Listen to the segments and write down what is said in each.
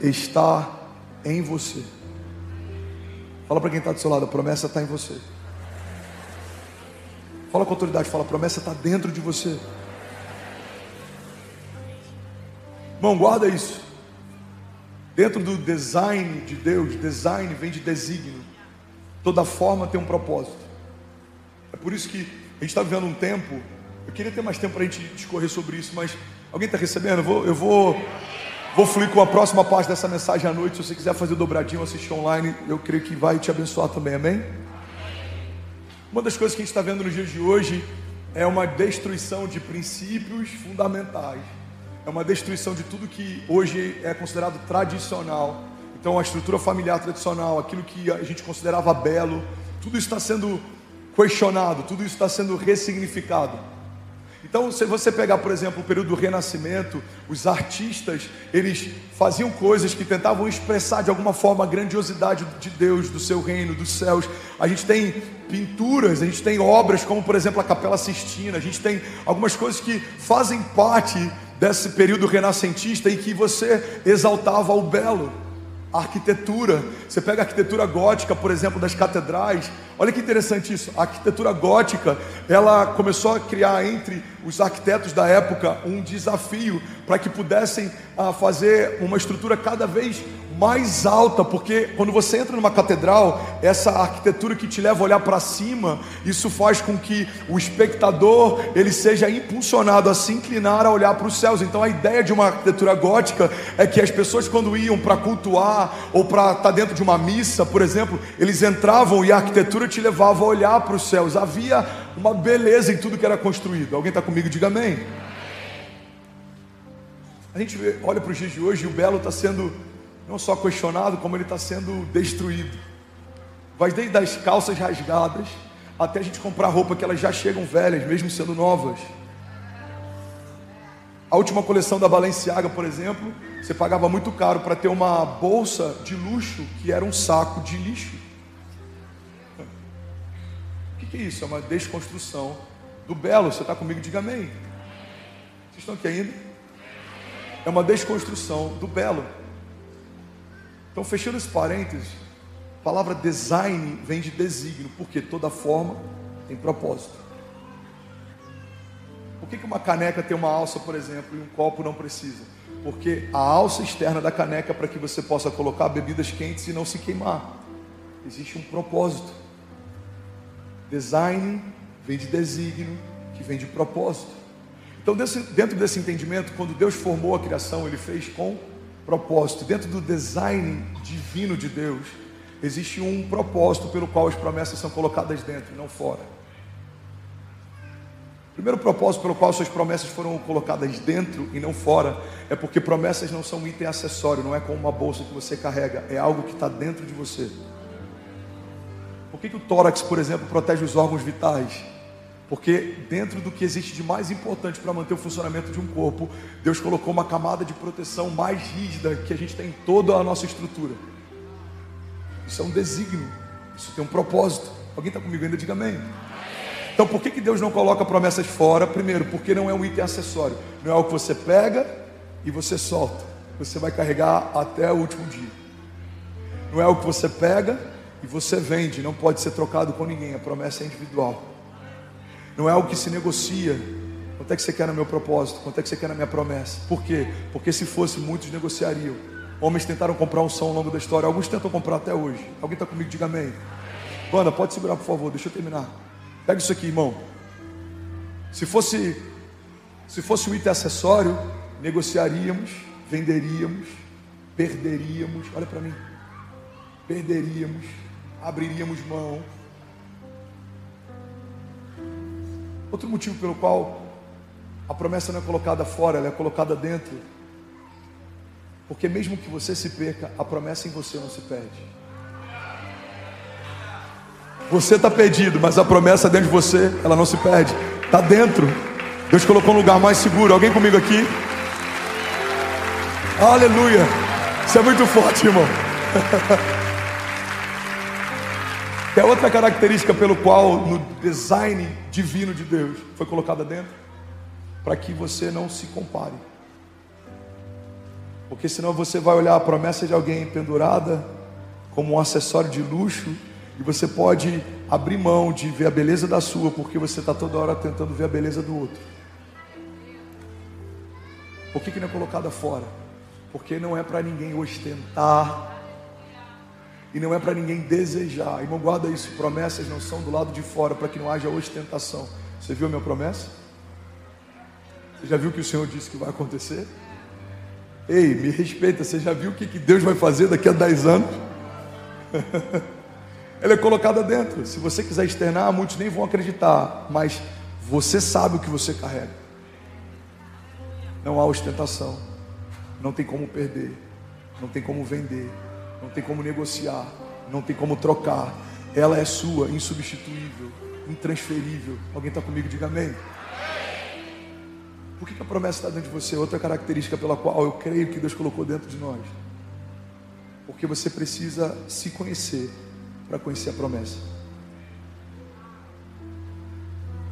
está em você. Fala para quem está do seu lado, a promessa está em você. Fala com autoridade, fala, a promessa está dentro de você. Irmão, guarda isso. Dentro do design de Deus, design vem de desígnio. Toda forma tem um propósito. É por isso que a gente está vivendo um tempo. Eu queria ter mais tempo para a gente discorrer sobre isso, mas alguém está recebendo? Eu vou fluir com a próxima parte dessa mensagem à noite. Se você quiser fazer dobradinho ou assistir online, eu creio que vai te abençoar também, amém? Uma das coisas que a gente está vendo nos dias de hoje é uma destruição de princípios fundamentais. É uma destruição de tudo que hoje é considerado tradicional. Então a estrutura familiar tradicional, aquilo que a gente considerava belo, tudo isso está sendo questionado, tudo isso está sendo ressignificado. Então, se você pegar, por exemplo, o período do Renascimento, os artistas, eles faziam coisas que tentavam expressar de alguma forma a grandiosidade de Deus, do seu reino, dos céus. A gente tem pinturas, a gente tem obras como, por exemplo, a Capela Sistina. A gente tem algumas coisas que fazem parte desse período renascentista e que você exaltava o belo. A arquitetura, você pega a arquitetura gótica, por exemplo, das catedrais. Olha que interessante isso. A arquitetura gótica, ela começou a criar entre os arquitetos da época um desafio para que pudessem fazer uma estrutura cada vez mais alta, porque quando você entra numa catedral, essa arquitetura que te leva a olhar para cima, isso faz com que o espectador ele seja impulsionado a se inclinar a olhar para os céus. Então a ideia de uma arquitetura gótica é que as pessoas, quando iam para cultuar ou para estar dentro de uma missa, por exemplo, eles entravam e a arquitetura te levava a olhar para os céus. Havia uma beleza em tudo que era construído. Alguém está comigo? Diga amém. A gente olha para os dias de hoje e o belo está sendo não só questionado, como ele está sendo destruído. Vai desde as calças rasgadas até a gente comprar roupa que elas já chegam velhas, mesmo sendo novas. A última coleção da Balenciaga, por exemplo, você pagava muito caro para ter uma bolsa de luxo que era um saco de lixo. O que é isso? É uma desconstrução do belo. Você está comigo? Diga amém. Vocês estão aqui ainda? É uma desconstrução do belo. Então, fechando esse parênteses, a palavra design vem de desígnio, porque toda forma tem propósito. Por que uma caneca tem uma alça, por exemplo, e um copo não precisa? Porque a alça externa da caneca é para que você possa colocar bebidas quentes e não se queimar. Existe um propósito. Design vem de desígnio, que vem de propósito. Então, dentro desse entendimento, quando Deus formou a criação, Ele fez com propósito. Dentro do design divino de Deus, existe um propósito pelo qual as promessas são colocadas dentro e não fora. O primeiro propósito pelo qual suas promessas foram colocadas dentro e não fora é porque promessas não são um item acessório, não é como uma bolsa que você carrega, é algo que está dentro de você. Por que o tórax, por exemplo, protege os órgãos vitais? Porque dentro do que existe de mais importante para manter o funcionamento de um corpo, Deus colocou uma camada de proteção mais rígida que a gente tem em toda a nossa estrutura. Isso é um desígnio, isso tem um propósito. Alguém está comigo ainda? Diga amém. Então por que Deus não coloca promessas fora? Primeiro, porque não é um item acessório. Não é algo que você pega e você solta. Você vai carregar até o último dia. Não é algo que você pega e você vende. Não pode ser trocado com ninguém. A promessa é individual. Não é algo que se negocia. Quanto é que você quer no meu propósito? Quanto é que você quer na minha promessa? Por quê? Porque se fosse, muitos negociariam. Homens tentaram comprar unção ao longo da história. Alguns tentam comprar até hoje. Alguém está comigo? Diga amém. Banda, pode segurar, por favor. Deixa eu terminar. Pega isso aqui, irmão. Se fosse um item acessório, negociaríamos, venderíamos, perderíamos. Olha para mim. Perderíamos, abriríamos mão. Outro motivo pelo qual a promessa não é colocada fora, ela é colocada dentro. Porque mesmo que você se perca, a promessa em você não se perde. Você está perdido, mas a promessa dentro de você, ela não se perde. Está dentro. Deus colocou um lugar mais seguro. Alguém comigo aqui? Aleluia. Isso é muito forte, irmão. É outra característica pelo qual no design divino de Deus foi colocada dentro, para que você não se compare. Porque senão você vai olhar a promessa de alguém pendurada como um acessório de luxo, e você pode abrir mão de ver a beleza da sua, porque você está toda hora tentando ver a beleza do outro. Por que não é colocada fora? Porque não é para ninguém ostentar, e não é para ninguém desejar. Irmão, guarda isso, promessas não são do lado de fora, para que não haja ostentação. Você viu a minha promessa? Você já viu o que o Senhor disse que vai acontecer? Ei, me respeita, você já viu o que Deus vai fazer daqui a 10 anos? Ela é colocada dentro. Se você quiser externar, muitos nem vão acreditar, mas você sabe o que você carrega. Não há ostentação, não tem como perder, não tem como vender, não tem como negociar, não tem como trocar. Ela é sua, insubstituível, intransferível. Alguém está comigo? Diga amém. Por que a promessa está dentro de você? Outra característica pela qual eu creio que Deus colocou dentro de nós. Porque você precisa se conhecer para conhecer a promessa.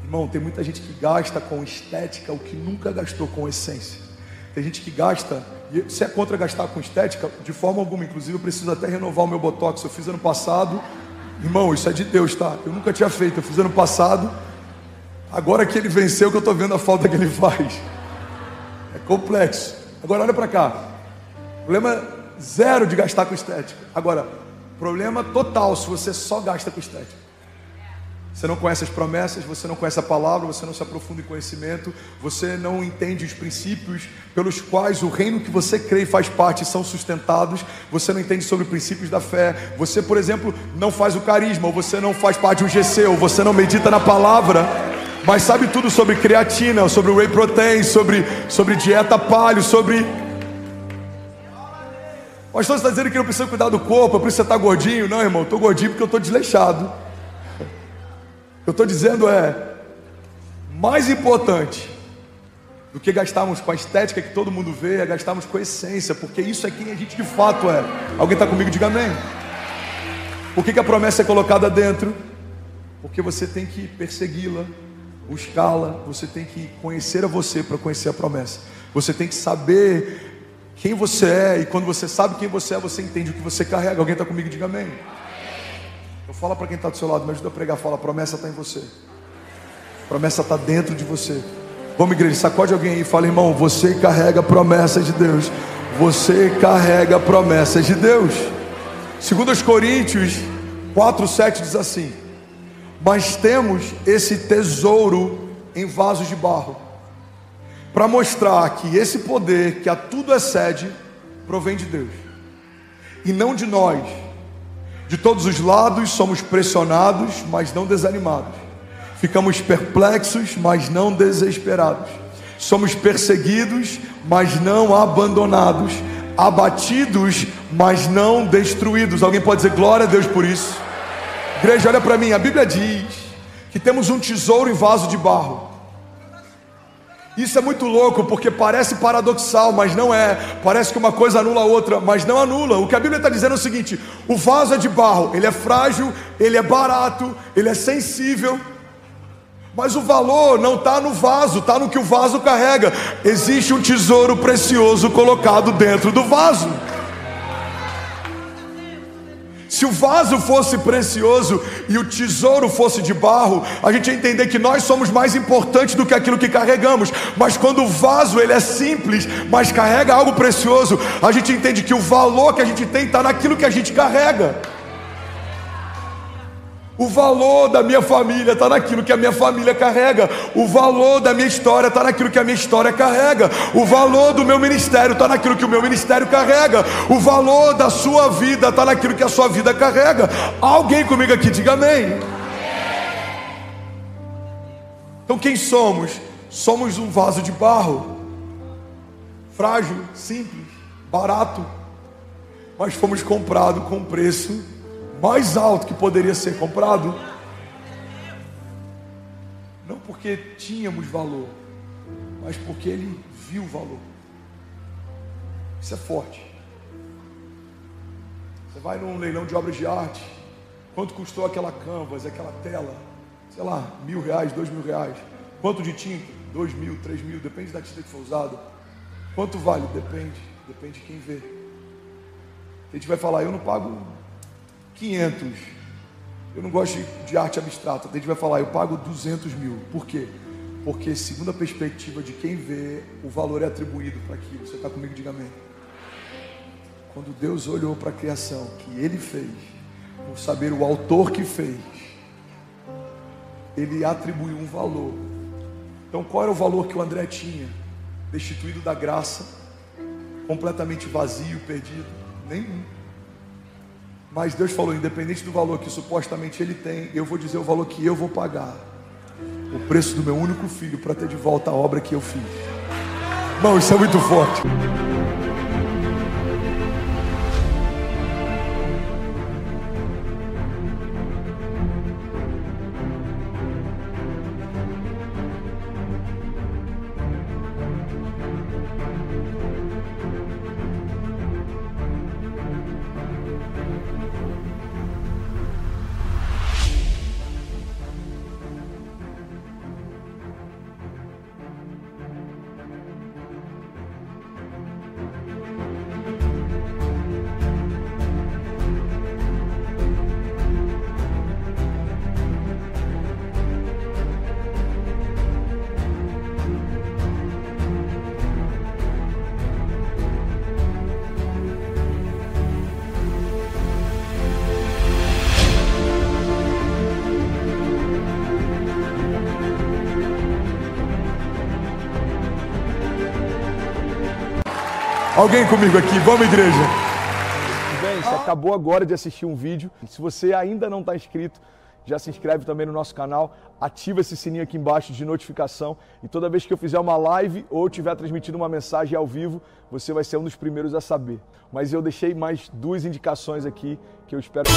Irmão, tem muita gente que gasta com estética o que nunca gastou com essência. Tem gente que gasta, e você é contra gastar com estética? De forma alguma, inclusive eu preciso até renovar o meu botox. Eu fiz ano passado, irmão, isso é de Deus, tá? Eu nunca tinha feito, eu fiz ano passado. Agora que ele venceu, que eu estou vendo a falta que ele faz. É complexo. Agora olha para cá. Problema zero de gastar com estética. Agora, problema total se você só gasta com estética. Você não conhece as promessas, você não conhece a palavra, você não se aprofunda em conhecimento, você não entende os princípios pelos quais o reino que você crê e faz parte são sustentados, você não entende sobre princípios da fé, você, por exemplo, não faz o carisma, ou você não faz parte do GC, ou você não medita na palavra, mas sabe tudo sobre creatina, sobre whey protein, sobre dieta paleo, sobre... O pastor está dizendo que não precisa cuidar do corpo, por isso você está gordinho. Não, irmão, estou gordinho porque eu estou desleixado. O que eu estou dizendo é, mais importante do que gastarmos com a estética que todo mundo vê, é gastarmos com a essência, porque isso é quem a gente de fato é. Alguém está comigo? Diga amém. Por que a promessa é colocada dentro? Porque você tem que persegui-la, buscá-la, você tem que conhecer a você para conhecer a promessa. Você tem que saber quem você é, e quando você sabe quem você é, você entende o que você carrega. Alguém está comigo? Diga amém. Então fala para quem está do seu lado, me ajuda a pregar. Fala, a promessa está em você, a promessa está dentro de você. Vamos, igreja, sacode alguém aí e fala, irmão, você carrega a promessa de Deus. Você carrega a promessa de Deus. 2 Coríntios 4:7 diz assim: mas temos esse tesouro em vasos de barro, para mostrar que esse poder que a tudo excede provém de Deus e não de nós. De todos os lados somos pressionados, mas não desanimados. Ficamos perplexos, mas não desesperados. Somos perseguidos, mas não abandonados. Abatidos, mas não destruídos. Alguém pode dizer glória a Deus por isso? Igreja, olha para mim, a Bíblia diz que temos um tesouro em vaso de barro. Isso é muito louco, porque parece paradoxal, mas não é. Parece que uma coisa anula a outra, mas não anula. O que a Bíblia está dizendo é o seguinte: o vaso é de barro, ele é frágil, ele é barato, ele é sensível, mas o valor não está no vaso, está no que o vaso carrega. Existe um tesouro precioso colocado dentro do vaso. Se o vaso fosse precioso e o tesouro fosse de barro, a gente ia entender que nós somos mais importantes do que aquilo que carregamos. Mas quando o vaso ele é simples, mas carrega algo precioso, a gente entende que o valor que a gente tem está naquilo que a gente carrega. O valor da minha família está naquilo que a minha família carrega. O valor da minha história está naquilo que a minha história carrega. O valor do meu ministério está naquilo que o meu ministério carrega. O valor da sua vida está naquilo que a sua vida carrega. Alguém comigo aqui, diga amém. Então quem somos? Somos um vaso de barro, frágil, simples, barato, mas fomos comprados com um preço mais alto que poderia ser comprado. Não porque tínhamos valor, mas porque Ele viu o valor. Isso é forte. Você vai num leilão de obras de arte, quanto custou aquela canvas, aquela tela? Sei lá, R$1.000, R$2.000. Quanto de tinta? 2.000, 3.000, depende da tinta que for usada. Quanto vale? Depende. Depende de quem vê. A gente vai falar, eu não pago 500. Eu não gosto de arte abstrata. A gente vai falar, eu pago 200 mil. Por quê? Porque segundo a perspectiva de quem vê, o valor é atribuído para aquilo. Você está comigo? Diga amém. Quando Deus olhou para a criação que Ele fez, por saber o autor que fez, Ele atribuiu um valor. Então qual era o valor que o André tinha? Destituído da graça, completamente vazio, perdido? Nenhum. Mas Deus falou, independente do valor que supostamente ele tem, eu vou dizer o valor que eu vou pagar. O preço do meu único filho para ter de volta a obra que eu fiz. Não, isso é muito forte. Alguém comigo aqui, vamos igreja. Bem, você acabou agora de assistir um vídeo. Se você ainda não está inscrito, já se inscreve também no nosso canal, ativa esse sininho aqui embaixo de notificação e toda vez que eu fizer uma live ou estiver transmitindo uma mensagem ao vivo, você vai ser um dos primeiros a saber. Mas eu deixei mais 2 indicações aqui que eu espero...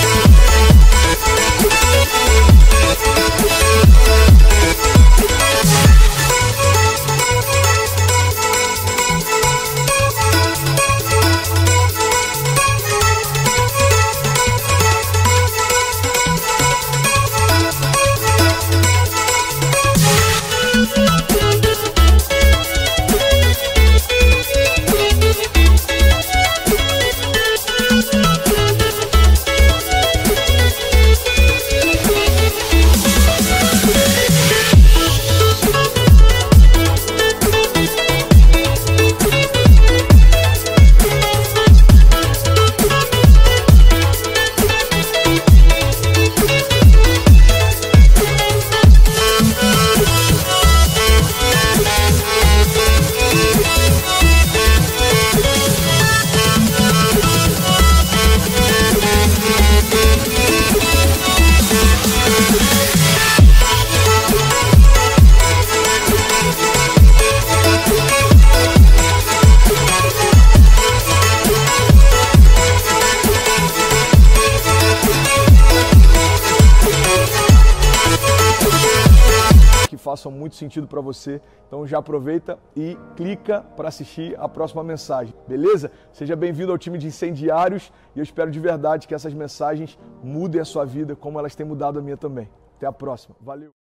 façam muito sentido para você. Então já aproveita e clica para assistir a próxima mensagem, beleza? Seja bem-vindo ao time de incendiários e eu espero de verdade que essas mensagens mudem a sua vida como elas têm mudado a minha também. Até a próxima. Valeu!